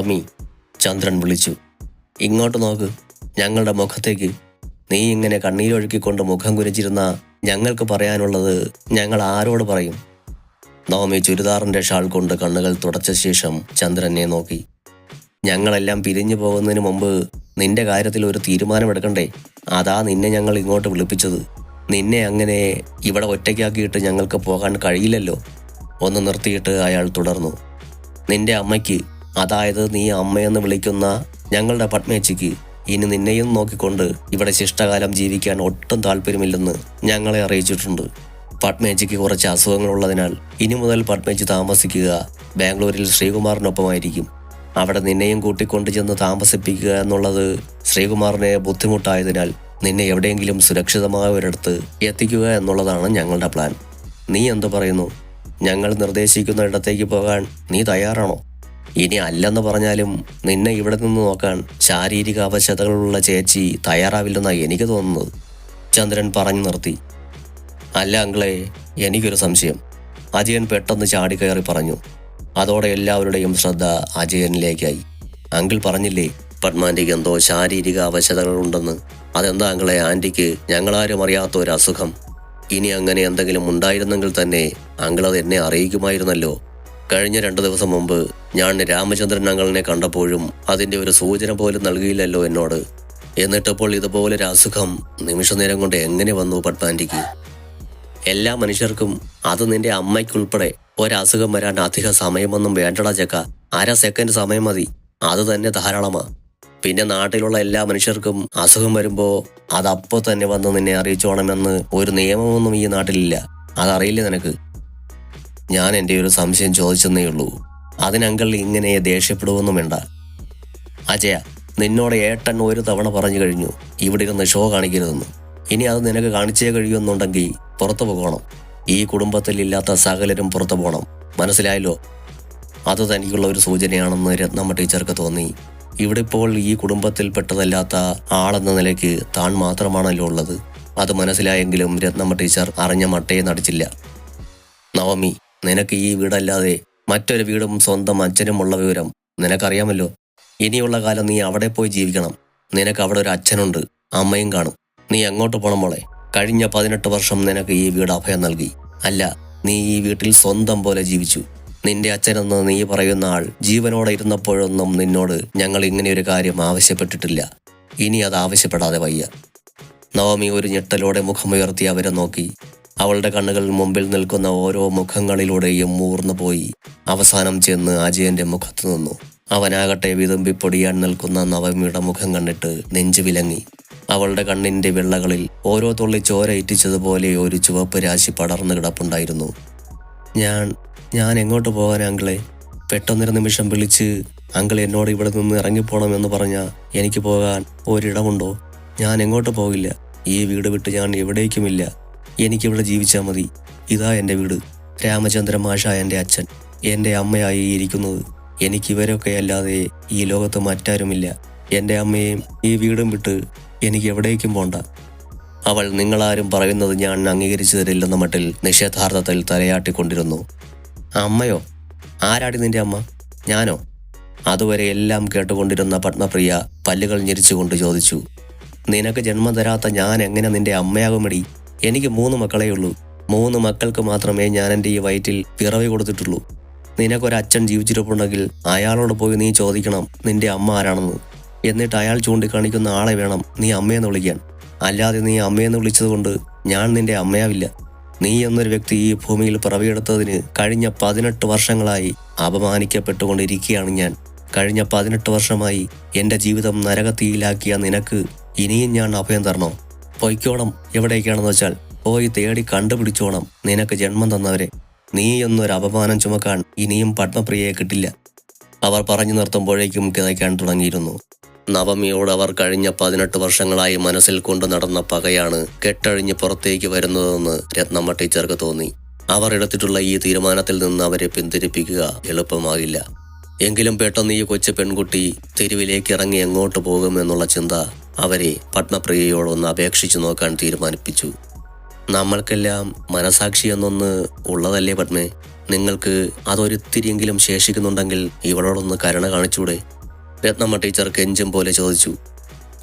നവമി, ചന്ദ്രൻ വിളിച്ചു. ഇങ്ങോട്ട് നോക്ക്, ഞങ്ങളുടെ മുഖത്തേക്ക്. നീ ഇങ്ങനെ കണ്ണീരൊഴുക്കിക്കൊണ്ട് മുഖം കുനിച്ചിരുന്ന ഞങ്ങൾക്ക് പറയാനുള്ളത് ഞങ്ങൾ ആരോട് പറയും? നവമി ചുരിദാറിൻ്റെ ഷാൾ കൊണ്ട് കണ്ണുകൾ തുടച്ച ശേഷം ചന്ദ്രനെ നോക്കി. ഞങ്ങളെല്ലാം പിരിഞ്ഞു പോകുന്നതിന് മുമ്പ് നിന്റെ കാര്യത്തിൽ ഒരു തീരുമാനമെടുക്കണ്ടേ? അതാ നിന്നെ ഞങ്ങൾ ഇങ്ങോട്ട് വിളിപ്പിച്ചത്. നിന്നെ അങ്ങനെ ഇവിടെ ഒറ്റയ്ക്കാക്കിയിട്ട് ഞങ്ങൾക്ക് പോകാൻ കഴിയില്ലല്ലോ. ഒന്ന് നിർത്തിയിട്ട് അയാൾ തുടർന്നു. നിന്റെ അമ്മയ്ക്ക്, അതായത് നീ അമ്മയെന്ന് വിളിക്കുന്ന ഞങ്ങളുടെ പത്മേച്ചിക്ക്, ഇനി നിന്നെയും നോക്കിക്കൊണ്ട് ഇവിടെ ശിഷ്ടകാലം ജീവിക്കാൻ ഒട്ടും താല്പര്യമില്ലെന്ന് ഞങ്ങളെ അറിയിച്ചിട്ടുണ്ട്. പത്മേച്ചിക്ക് കുറച്ച് അസുഖങ്ങളുള്ളതിനാൽ ഇനി മുതൽ പത്മേച്ചി താമസിക്കുക ബാംഗ്ലൂരിൽ ശ്രീകുമാറിനൊപ്പമായിരിക്കും. അവിടെ നിന്നെയും കൂട്ടിക്കൊണ്ടു ചെന്ന് താമസിപ്പിക്കുക എന്നുള്ളത് ശ്രീകുമാറിനെ ബുദ്ധിമുട്ടായതിനാൽ നിന്നെ എവിടെയെങ്കിലും സുരക്ഷിതമായ ഒരിടത്ത് എത്തിക്കുക എന്നുള്ളതാണ് ഞങ്ങളുടെ പ്ലാൻ. നീ എന്തു പറയുന്നു? ഞങ്ങൾ നിർദ്ദേശിക്കുന്ന ഇടത്തേക്ക് പോകാൻ നീ തയ്യാറാണോ? ഇനി അല്ലെന്ന് പറഞ്ഞാലും നിന്നെ ഇവിടെ നിന്ന് നോക്കാൻ ശാരീരിക അവശതകളുള്ള ചേച്ചി തയ്യാറാവില്ലെന്നാണ് എനിക്ക് തോന്നുന്നത്. ചന്ദ്രൻ പറഞ്ഞു നിർത്തി. അല്ല അങ്കിളെ, എനിക്കൊരു സംശയം, അജയൻ പെട്ടെന്ന് ചാടിക്കയറി പറഞ്ഞു. അതോടെ എല്ലാവരുടെയും ശ്രദ്ധ അജയനിലേക്കായി. അങ്കിൾ പറഞ്ഞില്ലേ പത്മാൻ്റിക്ക് എന്തോ ശാരീരിക അവശതകളുണ്ടെന്ന്? അതെന്താ അങ്കിളെ ആൻറ്റിക്ക് ഞങ്ങളാരും അറിയാത്ത ഒരു അസുഖം? ഇനി അങ്ങനെ എന്തെങ്കിലും ഉണ്ടായിരുന്നെങ്കിൽ തന്നെ അങ്കിൾ അത് എന്നെ അറിയിക്കുമായിരുന്നല്ലോ. കഴിഞ്ഞ 2 ദിവസം മുമ്പ് ഞാൻ രാമചന്ദ്രൻ അങ്കിളിനെ കണ്ടപ്പോഴും അതിൻ്റെ ഒരു സൂചന പോലും നൽകിയില്ലല്ലോ എന്നോട്. എന്നിട്ടിപ്പോൾ ഇതുപോലൊരു അസുഖം നിമിഷനേരം കൊണ്ട് എങ്ങനെ വന്നു പത്മാൻ്റിക്ക്? എല്ലാ മനുഷ്യർക്കും, അത് നിന്റെ അമ്മയ്ക്കുൾപ്പെടെ, ഒരസുഖം വരാൻ അധിക സമയമൊന്നും വേണ്ടടാ ചക്ക. 1/2 സെക്കൻഡ് സമയം മതി, അത് തന്നെ ധാരാളമാ. പിന്നെ നാട്ടിലുള്ള എല്ലാ മനുഷ്യർക്കും അസുഖം വരുമ്പോൾ അതപ്പോൾ തന്നെ വന്ന് നിന്നെ അറിയിച്ചോണമെന്ന് ഒരു നിയമമൊന്നും ഈ നാട്ടിലില്ല. അതറിയില്ലേ നിനക്ക്? ഞാൻ എൻ്റെ ഒരു സംശയം ചോദിച്ചെന്നേ ഉള്ളൂ. അതിനങ്കിൾ ഇങ്ങനെ ദേഷ്യപ്പെടുവൊന്നും വേണ്ട. അജയ, നിന്നോട് ഏട്ടൻ ഒരു തവണ പറഞ്ഞു കഴിഞ്ഞു ഇവിടെ ഇരുന്ന് ഷോ കാണിക്കരുതെന്ന്. ഇനി അത് നിനക്ക് കാണിച്ചേ കഴിയുമെന്നുണ്ടെങ്കിൽ പുറത്തു പോകണം. ഈ കുടുംബത്തിൽ ഇല്ലാത്ത സകലരും പുറത്തു പോകണം, മനസ്സിലായല്ലോ? അത് തനിക്കുള്ള ഒരു സൂചനയാണെന്ന് രത്നമ്മ ടീച്ചർക്ക് തോന്നി. ഇവിടെ ഇപ്പോൾ ഈ കുടുംബത്തിൽപ്പെട്ടതല്ലാത്ത ആളെന്ന നിലയ്ക്ക് താൻ മാത്രമാണല്ലോ ഉള്ളത്. അത് മനസ്സിലായെങ്കിലും രത്നമ്മ ടീച്ചർ അറിഞ്ഞ മട്ടയെ നടിച്ചില്ല. നവമി, നിനക്ക് ഈ വീടല്ലാതെ മറ്റൊരു വീടും സ്വന്തം അച്ഛനുമുള്ള വിവരം നിനക്കറിയാമല്ലോ. ഇനിയുള്ള കാലം നീ അവിടെ പോയി ജീവിക്കണം. നിനക്ക് അവിടെ ഒരു അച്ഛനുണ്ട്, അമ്മയും കാണും. നീ എങ്ങോട്ട് പോണം മോളെ? കഴിഞ്ഞ 18 വർഷം നിനക്ക് ഈ വീട് അഭയം നൽകി. അല്ല, നീ ഈ വീട്ടിൽ സ്വന്തം പോലെ ജീവിച്ചു. നിന്റെ അച്ഛനെന്ന് നീ പറയുന്ന ആൾ ജീവനോടെ ഇരുന്നപ്പോഴൊന്നും നിന്നോട് ഞങ്ങൾ ഇങ്ങനെയൊരു കാര്യം ആവശ്യപ്പെട്ടിട്ടില്ല. ഇനി അത് ആവശ്യപ്പെടാതെ വയ്യ. നവമി ഒരു ഞെട്ടലോടെ മുഖമുയർത്തി അവരെ നോക്കി. അവളുടെ കണ്ണുകൾ മുമ്പിൽ നിൽക്കുന്ന ഓരോ മുഖങ്ങളിലൂടെയും മൂർന്നു പോയി അവസാനം ചെന്ന് അജയന്റെ മുഖത്ത് നിന്നു. അവനാകട്ടെ വിതുമ്പിപ്പൊടിയാൻ നിൽക്കുന്ന നവമിയുടെ മുഖം കണ്ടിട്ട് നെഞ്ചു വിലങ്ങി. അവളുടെ കണ്ണിന്റെ വെള്ളകളിൽ ഓരോ തുള്ളി ചോര ഇറ്റിച്ചതുപോലെ ഒരു ചുവപ്പ് രാശി പടർന്നു കിടപ്പുണ്ടായിരുന്നു. ഞാൻ എങ്ങോട്ട് പോകാൻ അങ്കിളെ? പെട്ടെന്നൊരു നിമിഷം വിളിച്ച് അങ്കിൾ എന്നോട് ഇവിടെ നിന്ന് ഇറങ്ങിപ്പോണമെന്ന് പറഞ്ഞാൽ എനിക്ക് പോകാൻ ഒരിടമുണ്ടോ? ഞാൻ എങ്ങോട്ട് പോകില്ല. ഈ വീട് വിട്ട് ഞാൻ എവിടേക്കുമില്ല. എനിക്കിവിടെ ജീവിച്ചാൽ മതി. ഇതാ എൻ്റെ വീട്. രാമചന്ദ്രൻ മാഷ എൻ്റെ അച്ഛൻ, എൻ്റെ അമ്മയായി ഇരിക്കുന്നത്. എനിക്കിവരൊക്കെ അല്ലാതെ ഈ ലോകത്ത് മറ്റാരുമില്ല. എൻ്റെ അമ്മയെയും ഈ വീടും വിട്ട് എനിക്ക് എവിടേക്കും പോണ്ട. അവൾ നിങ്ങളാരും പറയുന്നത് ഞാൻ അംഗീകരിച്ചു തരില്ലെന്ന മട്ടിൽ നിഷേധാർത്ഥത്തിൽ തലയാട്ടിക്കൊണ്ടിരുന്നു. അമ്മയോ? ആരാടി നിന്റെ അമ്മ? ഞാനോ? അതുവരെ എല്ലാം കേട്ടുകൊണ്ടിരുന്ന പത്മപ്രിയ പല്ലുകൾ ഞെരിച്ചുകൊണ്ട് ചോദിച്ചു. നിനക്ക് ജന്മം തരാത്ത ഞാൻ എങ്ങനെ നിന്റെ അമ്മയാകുമടി? എനിക്ക് 3 മക്കളേ ഉള്ളൂ. 3 മക്കൾക്ക് മാത്രമേ ഞാൻ എൻ്റെ ഈ വയറ്റിൽ പിറവി കൊടുത്തിട്ടുള്ളൂ. നിനക്കൊരച്ഛൻ ജീവിച്ചിരിപ്പുണ്ടെങ്കിൽ അയാളോട് പോയി നീ ചോദിക്കണം നിന്റെ അമ്മ ആരാണെന്ന്. എന്നിട്ട് അയാൾ ചൂണ്ടിക്കാണിക്കുന്ന ആളെ വേണം നീ അമ്മയെന്ന് വിളിക്കാൻ. അല്ലാതെ നീ അമ്മയെന്ന് വിളിച്ചതുകൊണ്ട് ഞാൻ നിന്റെ അമ്മയാവില്ല. നീ എന്നൊരു വ്യക്തി ഈ ഭൂമിയിൽ പിറവിയെടുത്തതിന് കഴിഞ്ഞ 18 വർഷങ്ങളായി അപമാനിക്കപ്പെട്ടുകൊണ്ടിരിക്കുകയാണ് ഞാൻ. കഴിഞ്ഞ 18 വർഷമായി എൻ്റെ ജീവിതം നരകത്തീയിലാക്കിയ നിനക്ക് ഇനിയും ഞാൻ അഭയം തരണോ? പൊയ്ക്കോണം, എവിടേക്കാണെന്ന് വെച്ചാൽ പോയി തേടി കണ്ടുപിടിച്ചോണം നിനക്ക് ജന്മം തന്നവരെ. നീ എന്നൊരു അപമാനം ചുമക്കാൻ ഇനിയും പത്മപ്രിയയെ കിട്ടില്ല. അവർ പറഞ്ഞു നിർത്തുമ്പോഴേക്കും കിതയ്ക്കാൻ തുടങ്ങിയിരുന്നു. നവമിയോട് അവർ കഴിഞ്ഞ 18 വർഷങ്ങളായി മനസ്സിൽ കൊണ്ടു നടന്ന പകയാണ് കെട്ടഴിഞ്ഞ് പുറത്തേക്ക് വരുന്നതെന്ന് രത്നമ്മ ടീച്ചർക്ക് തോന്നി. അവർ എടുത്തിട്ടുള്ള ഈ തീരുമാനത്തിൽ നിന്ന് അവരെ പിന്തിരിപ്പിക്കുക എളുപ്പമാകില്ല. എങ്കിലും പെട്ടെന്ന് ഈ കൊച്ചു പെൺകുട്ടി തെരുവിലേക്ക് ഇറങ്ങി എങ്ങോട്ട് പോകുമെന്നുള്ള ചിന്ത അവരെ പത്മപ്രിയയോടൊന്ന് അപേക്ഷിച്ചു നോക്കാൻ തീരുമാനിപ്പിച്ചു. നമ്മൾക്കെല്ലാം മനസാക്ഷി എന്നൊന്ന് ഉള്ളതല്ലേ പത്മേ? നിങ്ങൾക്ക് അതൊരിത്തിരിയെങ്കിലും ശേഷിക്കുന്നുണ്ടെങ്കിൽ ഇവളോടൊന്ന് കരുണ കാണിച്ചൂടെ? രത്നമ്മ ടീച്ചർ കെഞ്ചും പോലെ ചോദിച്ചു.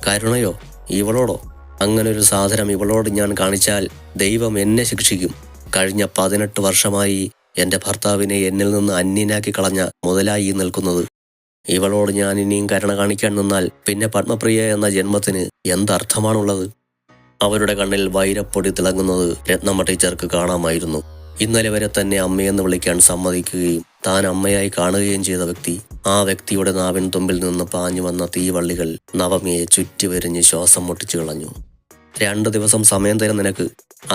കരുണയോ? ഇവളോടോ? അങ്ങനൊരു സാധനം ഇവളോട് ഞാൻ കാണിച്ചാൽ ദൈവം എന്നെ ശിക്ഷിക്കും. കഴിഞ്ഞ 18 വർഷമായി എൻ്റെ ഭർത്താവിനെ എന്നിൽ നിന്ന് അന്യനാക്കി കളഞ്ഞ മുതലായി നിൽക്കുന്നത്. ഇവളോട് ഞാൻ ഇനിയും കരുണ കാണിക്കാൻ നിന്നാൽ പിന്നെ പത്മപ്രിയ എന്ന ജന്മത്തിന് എന്തർത്ഥമാണുള്ളത്? അവരുടെ കണ്ണിൽ വൈരപ്പൊടി തിളങ്ങുന്നത് രത്നമ്മ ടീച്ചർക്ക് കാണാമായിരുന്നു. ഇന്നലെ വരെ തന്നെ അമ്മയെന്ന് വിളിക്കാൻ സമ്മതിക്കുകയും താൻ അമ്മയായി കാണുകയും ചെയ്ത വ്യക്തി, ആ വ്യക്തിയുടെ നാവിൻ തുമ്പിൽ നിന്ന് പാഞ്ഞു വന്ന തീവള്ളികൾ നവമിയെ ചുറ്റിവരിഞ്ഞ് ശ്വാസം മുട്ടിച്ചു കളഞ്ഞു. 2 ദിവസം സമയം തരും നിനക്ക്.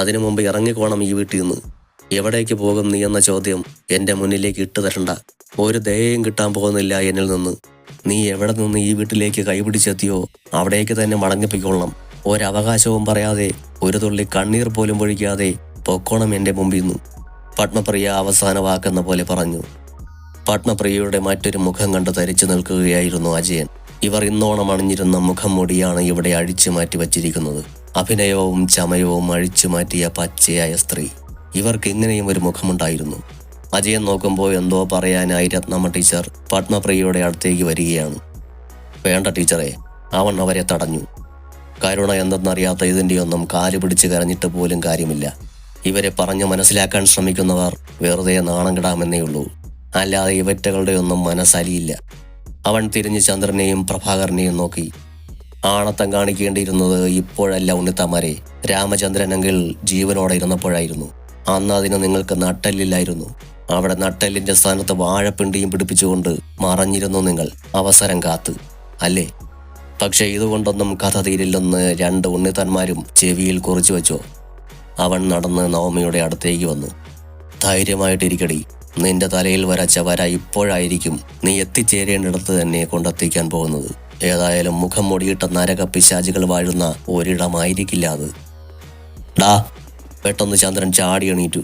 അതിനു മുമ്പ് ഇറങ്ങിക്കോണം ഈ വീട്ടിൽ നിന്ന്. എവിടേക്ക് പോകും നീ എന്ന ചോദ്യം എൻ്റെ മുന്നിലേക്ക് ഇട്ടു തരണ്ട. ഒരു ദയയും കിട്ടാൻ പോകുന്നില്ല എന്നിൽ നിന്ന്. നീ എവിടെ നിന്ന് ഈ വീട്ടിലേക്ക് കൈപിടിച്ചെത്തിയോ അവിടേക്ക് തന്നെ മടങ്ങിപ്പിക്കൊള്ളണം. ഒരവകാശവും പറയാതെ, ഒരു തുള്ളി കണ്ണീർ പോലും പൊഴിക്കാതെ പൊക്കോണം എൻ്റെ മുമ്പിൽ നിന്ന്. പത്മപ്രിയ അവസാന വാക്കെന്ന പോലെ പറഞ്ഞു. പത്മപ്രിയയുടെ മറ്റൊരു മുഖം കണ്ട് തരിച്ചു നിൽക്കുകയായിരുന്നു അജയൻ. ഇവർ ഇന്നോണം അണിഞ്ഞിരുന്ന മുഖം മൂടിയാണ് ഇവിടെ അഴിച്ചു മാറ്റി വച്ചിരിക്കുന്നത്. അഭിനയവും ചമയവും അഴിച്ചു മാറ്റിയ പച്ചയായ സ്ത്രീ. ഇവർക്ക് ഇങ്ങനെയും ഒരു മുഖമുണ്ടായിരുന്നു. അജയൻ നോക്കുമ്പോൾ എന്തോ പറയാനായി രത്നമ്മ ടീച്ചർ പത്മപ്രിയയുടെ അടുത്തേക്ക് വരികയാണ്. വേണ്ട ടീച്ചറെ, അവൻ അവരെ തടഞ്ഞു. കരുണ എന്തെന്നറിയാത്ത ഇതിൻ്റെയൊന്നും കാല് പിടിച്ച് കരഞ്ഞിട്ട് പോലും കാര്യമില്ല. ഇവരെ പറഞ്ഞു മനസ്സിലാക്കാൻ ശ്രമിക്കുന്നവർ വെറുതെ നാണം കെടാമെന്നേ ഉള്ളൂ. അല്ലാതെ ഇവറ്റകളുടെ ഒന്നും മനസ്സലിയില്ല. അവൻ തിരിഞ്ഞ് ചന്ദ്രനെയും പ്രഭാകരനെയും നോക്കി. ആണത്തം കാണിക്കേണ്ടിയിരുന്നത് ഇപ്പോഴല്ല ഉണ്ണിത്താമാരെ. രാമചന്ദ്രനെങ്കിൽ ജീവനോടെ ഇരുന്നപ്പോഴായിരുന്നു. അന്ന് അതിന് നിങ്ങൾക്ക് നട്ടെല്ലില്ലായിരുന്നു. അവിടെ നട്ടെല്ലിന്റെ സ്ഥാനത്ത് വാഴപ്പിണ്ടിയും പിടിപ്പിച്ചുകൊണ്ട് മറഞ്ഞിരുന്നു നിങ്ങൾ, അവസരം കാത്ത്, അല്ലേ? പക്ഷെ ഇതുകൊണ്ടൊന്നും കഥ തീരില്ലെന്ന് 2 ഉണ്ണിത്താന്മാരും ചെവിയിൽ കുറിച്ചു വെച്ചോ. അവൻ നടന്ന് നവമിയുടെ അടുത്തേക്ക് വന്നു. ധൈര്യമായിട്ടിരിക്കടി. നിന്റെ തലയിൽ വരച്ച വര ഇപ്പോഴായിരിക്കും നീ എത്തിച്ചേരേണ്ടിടത്ത് തന്നെ കൊണ്ടെത്തിക്കാൻ പോകുന്നത്. ഏതായാലും മുഖം മൂടിയിട്ട നരക പിശാചുകൾ വാഴുന്ന ഒരിടമായിരിക്കില്ല അത്. ഡാ! പെട്ടെന്ന് ചന്ദ്രൻ ചാടി എണീറ്റു.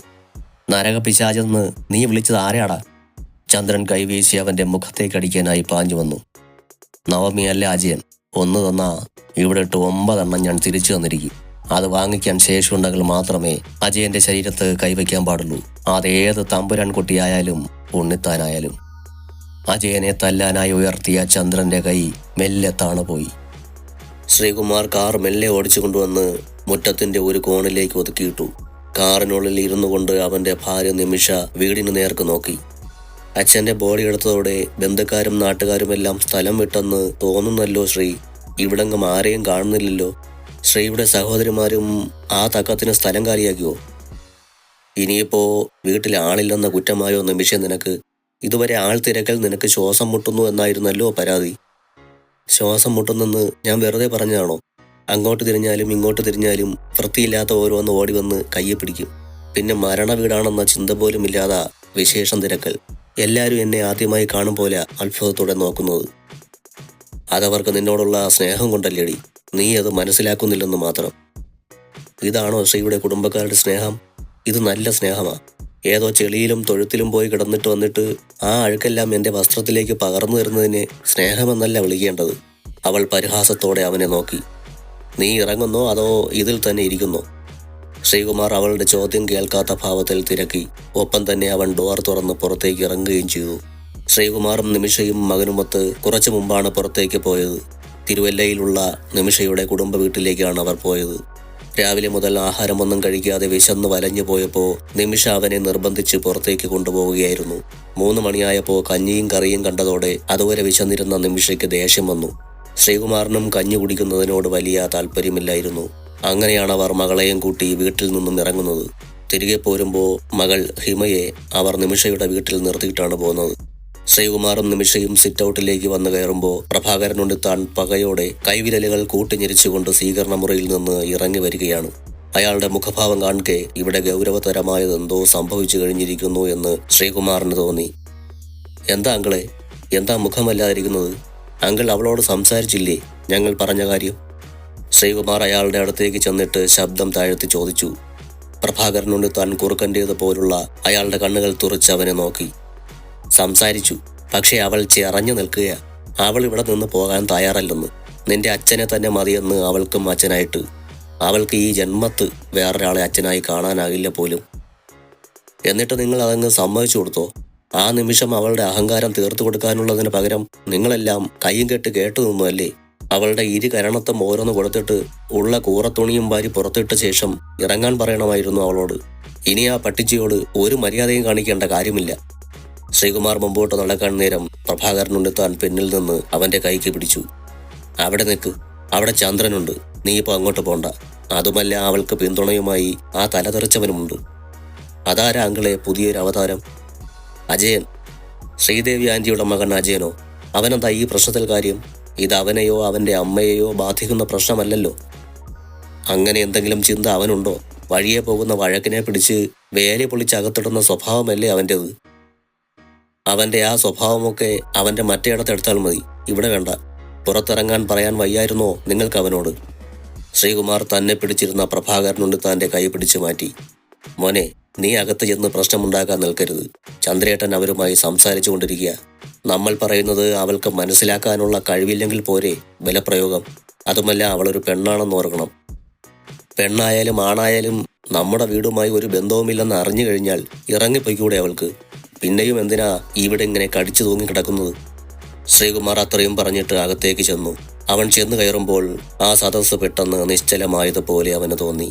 നരക പിശാചെന്ന് നീ വിളിച്ചത് ആരെയാടാ? ചന്ദ്രൻ കൈവീശി അവന്റെ മുഖത്തേക്കടിക്കാനായി പാഞ്ഞു വന്നു. നവമിയല്ല അജയൻ. 1 തന്നാ ഇവിടെ ഇട്ട് 9 എണ്ണം ഞാൻ തിരിച്ചു തന്നിരിക്കും. അത് വാങ്ങിക്കാൻ ശേഷിയുണ്ടെങ്കിൽ മാത്രമേ അജയന്റെ ശരീരത്ത് കൈവയ്ക്കാൻ പാടുള്ളൂ. അതേത് തമ്പുരാൻ കുട്ടിയായാലും ഉണ്ണിത്താനായാലും. അജയനെ തല്ലാനായി ഉയർത്തിയ ചന്ദ്രന്റെ കൈ മെല്ലെ താണുപോയി. ശ്രീകുമാർ കാർ മെല്ലെ ഓടിച്ചു കൊണ്ടുവന്ന് മുറ്റത്തിന്റെ ഒരു കോണിലേക്ക് ഒതുക്കിയിട്ടു. കാറിനുള്ളിൽ ഇരുന്നു കൊണ്ട് അവന്റെ ഭാര്യ നിമിഷ വീടിന് നേർക്ക് നോക്കി. അച്ഛന്റെ ബോഡി എടുത്തതോടെ ബന്ധുക്കാരും നാട്ടുകാരുമെല്ലാം സ്ഥലം വിട്ടെന്ന് തോന്നുന്നല്ലോ ശ്രീ. ഇവിടെങ്ങും ആരെയും കാണുന്നില്ലല്ലോ. ശ്രീയുടെ സഹോദരിമാരും ആ തക്കത്തിന് സ്ഥലം കാലിയാക്കിയോ? ഇനിയിപ്പോ വീട്ടിൽ ആളില്ലെന്ന കുറ്റമായോ നിമിഷ നിനക്ക്? ഇതുവരെ ആൾ തിരക്കൽ നിനക്ക് ശ്വാസം മുട്ടുന്നു എന്നായിരുന്നല്ലോ പരാതി. ശ്വാസം മുട്ടുന്നെന്ന് ഞാൻ വെറുതെ പറഞ്ഞതാണോ? അങ്ങോട്ട് തിരിഞ്ഞാലും ഇങ്ങോട്ട് തിരിഞ്ഞാലും വൃത്തിയില്ലാത്ത ഓരോന്ന് ഓടി വന്ന് കയ്യെ പിടിക്കും. പിന്നെ മരണ വീടാണെന്ന ചിന്ത പോലും ഇല്ലാതെ വിശേഷം തിരക്കൽ. എല്ലാവരും എന്നെ ആദ്യമായി കാണും പോലെ അത്ഭുതത്തോടെ നോക്കുന്നത്. അതവർക്ക് നിന്നോടുള്ള സ്നേഹം കൊണ്ടല്ലേടി. നീ അത് മനസ്സിലാക്കുന്നില്ലെന്ന് മാത്രം. ഇതാണോ ശ്രീയുടെ കുടുംബക്കാരുടെ സ്നേഹം? ഇത് നല്ല സ്നേഹമാ. ഏതോ ചെളിയിലും തൊഴുത്തിലും പോയി കിടന്നിട്ട് വന്നിട്ട് ആ അഴുക്കെല്ലാം എൻ്റെ വസ്ത്രത്തിലേക്ക് പകർന്നു തരുന്നതിനെ സ്നേഹമെന്നല്ല വിളിക്കേണ്ടത്. അവൾ പരിഹാസത്തോടെ അവനെ നോക്കി. നീ ഇറങ്ങുന്നോ അതോ ഇതിൽ തന്നെ ഇരിക്കുന്നോ? ശ്രീകുമാർ അവളുടെ ചോദ്യം കേൾക്കാത്ത ഭാവത്തിൽ തിരക്കി. ഒപ്പം തന്നെ അവൻ ഡോർ തുറന്ന് പുറത്തേക്ക് ഇറങ്ങുകയും ചെയ്തു. ശ്രീകുമാറും നിമിഷയും മകനുമൊത്ത് കുറച്ചു മുമ്പാണ് പുറത്തേക്ക് പോയത്. തിരുവല്ലയിലുള്ള നിമിഷയുടെ കുടുംബ വീട്ടിലേക്കാണ് അവർ പോയത്. രാവിലെ മുതൽ ആഹാരമൊന്നും കഴിക്കാതെ വിശന്ന് വലഞ്ഞു പോയപ്പോൾ നിമിഷ അവനെ നിർബന്ധിച്ച് പുറത്തേക്ക് കൊണ്ടുപോവുകയായിരുന്നു. 3 മണിയായപ്പോൾ കഞ്ഞിയും കറിയും കണ്ടതോടെ അതുവരെ വിശന്നിരുന്ന നിമിഷയ്ക്ക് ദേഷ്യം വന്നു. ശ്രീകുമാറിനും കഞ്ഞി കുടിക്കുന്നതിനോട് വലിയ താല്പര്യമില്ലായിരുന്നു. അങ്ങനെയാണ് അവർ മകളെയും കൂട്ടി വീട്ടിൽ നിന്നും ഇറങ്ങുന്നത്. തിരികെ പോരുമ്പോൾ മകൾ ഹിമയെ അവർ നിമിഷയുടെ വീട്ടിൽ നിർത്തിയിട്ടാണ് പോകുന്നത്. ശ്രീകുമാറും നിമിഷയും സിറ്റ് ഔട്ടിലേക്ക് വന്നു കയറുമ്പോൾ പ്രഭാകരനുണ്ട് താൻ പകയോടെ കൈവിരലുകൾ കൂട്ടിഞ്ഞിരിച്ചുകൊണ്ട് സ്വീകരണ മുറിയിൽ നിന്ന് ഇറങ്ങി വരികയാണ്. അയാളുടെ മുഖഭാവം കാണെ ഇവിടെ ഗൗരവതരമായതെന്തോ സംഭവിച്ചു കഴിഞ്ഞിരിക്കുന്നു എന്ന് ശ്രീകുമാറിന് തോന്നി. എന്താ അങ്കിളെ, എന്താ മുഖമല്ലാതിരിക്കുന്നത്? അങ്കിൾ അവളോട് സംസാരിച്ചില്ലേ ഞങ്ങൾ പറഞ്ഞ കാര്യം? ശ്രീകുമാർ അയാളുടെ അടുത്തേക്ക് ചെന്നിട്ട് ശബ്ദം താഴ്ത്തി ചോദിച്ചു. പ്രഭാകരനുണ്ട് താൻ കുറുക്കൻ്റേത് പോലുള്ള അയാളുടെ കണ്ണുകൾ തുറച്ച് അവനെ നോക്കി. സംസാരിച്ചു, പക്ഷെ അവൾ ചെറഞ്ഞു നിൽക്കുക. അവൾ ഇവിടെ നിന്ന് പോകാൻ തയ്യാറല്ലെന്ന്. നിന്റെ അച്ഛനെ തന്നെ മതിയെന്ന് അവൾക്കും അച്ഛനായിട്ട്. അവൾക്ക് ഈ ജന്മത്ത് വേറൊരാളെ അച്ഛനായി കാണാനാകില്ല പോലും. എന്നിട്ട് നിങ്ങൾ അതങ്ങ് സമ്മതിച്ചു കൊടുത്തോ? ആ നിമിഷം അവളുടെ അഹങ്കാരം തീർത്തു കൊടുക്കാനുള്ളതിന് പകരം നിങ്ങളെല്ലാം കൈയും കെട്ട് കേട്ടു നിന്നു അല്ലേ? അവളുടെ കരണത്തും ഓരോന്ന് കൊടുത്തിട്ട് ഉള്ള കൂറത്തുണിയും വാരി പുറത്തിട്ട ശേഷം ഇറങ്ങാൻ പറയണമായിരുന്നു അവളോട്. ഇനി ആ പട്ടിച്ചിയോട് ഒരു മര്യാദയും കാണിക്കേണ്ട കാര്യമില്ല. ശ്രീകുമാർ മുമ്പോട്ട് നടക്കാൻ നേരം പ്രഭാകരനുണ്ണിത്താൻ പിന്നിൽ നിന്ന് അവന്റെ കൈക്ക് പിടിച്ചു. അവിടെ നിൽക്ക്, അവിടെ ചന്ദ്രനുണ്ട്, നീ ഇപ്പോൾ അങ്ങോട്ട് പോണ്ട. അതുമല്ല, അവൾക്ക് പിന്തുണയുമായി ആ തലതെറിച്ചവനുമുണ്ട്. അതാരാ അങ്കിളെ പുതിയൊരു അവതാരം? അജയൻ. ശ്രീദേവി ആന്റിയുടെ മകൻ അജയനോ? അവനെന്താ ഈ പ്രശ്നത്തിൽ കാര്യം? ഇത് അവനെയോ അവന്റെ അമ്മയെയോ ബാധിക്കുന്ന പ്രശ്നമല്ലല്ലോ. അങ്ങനെ എന്തെങ്കിലും ചിന്ത അവനുണ്ടോ? വഴിയെ പോകുന്ന വഴക്കിനെ പിടിച്ച് വേലി പൊളിച്ചകത്തിടുന്ന സ്വഭാവമല്ലേ അവൻ്റെത്? അവന്റെ ആ സ്വഭാവമൊക്കെ അവന്റെ മറ്റേടത്തെടുത്താൽ മതി, ഇവിടെ വേണ്ട. പുറത്തിറങ്ങാൻ പറയാൻ വയ്യായിരുന്നോ നിങ്ങൾക്ക് അവനോട്? ശ്രീകുമാർ തന്നെ പിടിച്ചിരുന്ന പ്രഭാകരനുണ്ണിത്താന്റെ കൈ പിടിച്ചു മാറ്റി. മോനെ, നീ അകത്ത് ചെന്ന് പ്രശ്നമുണ്ടാക്കാൻ നിൽക്കരുത്. ചന്ദ്രേട്ടൻ അവരുമായി സംസാരിച്ചു കൊണ്ടിരിക്കുക. നമ്മൾ പറയുന്നത് അവൾക്ക് മനസ്സിലാക്കാനുള്ള കഴിവില്ലെങ്കിൽ പോരെ ബലപ്രയോഗം? അതുമല്ല, അവളൊരു പെണ്ണാണെന്ന് ഓർക്കണം. പെണ്ണായാലും ആണായാലും നമ്മുടെ വീടുമായി ഒരു ബന്ധവുമില്ലെന്ന് അറിഞ്ഞു കഴിഞ്ഞാൽ ഇറങ്ങിപ്പോയിക്കൂടെ അവൾക്ക്? പിന്നെയും എന്തിനാ ഇവിടെ ഇങ്ങനെ കടിച്ചു തൂങ്ങി കിടക്കുന്നത്? ശ്രീകുമാർ അത്രയും പറഞ്ഞിട്ട് അകത്തേക്ക് ചെന്നു. അവൻ ചെന്ന് കയറുമ്പോൾ ആ സദസ്സ് പെട്ടെന്ന് നിശ്ചലമായതുപോലെ അവന് തോന്നി.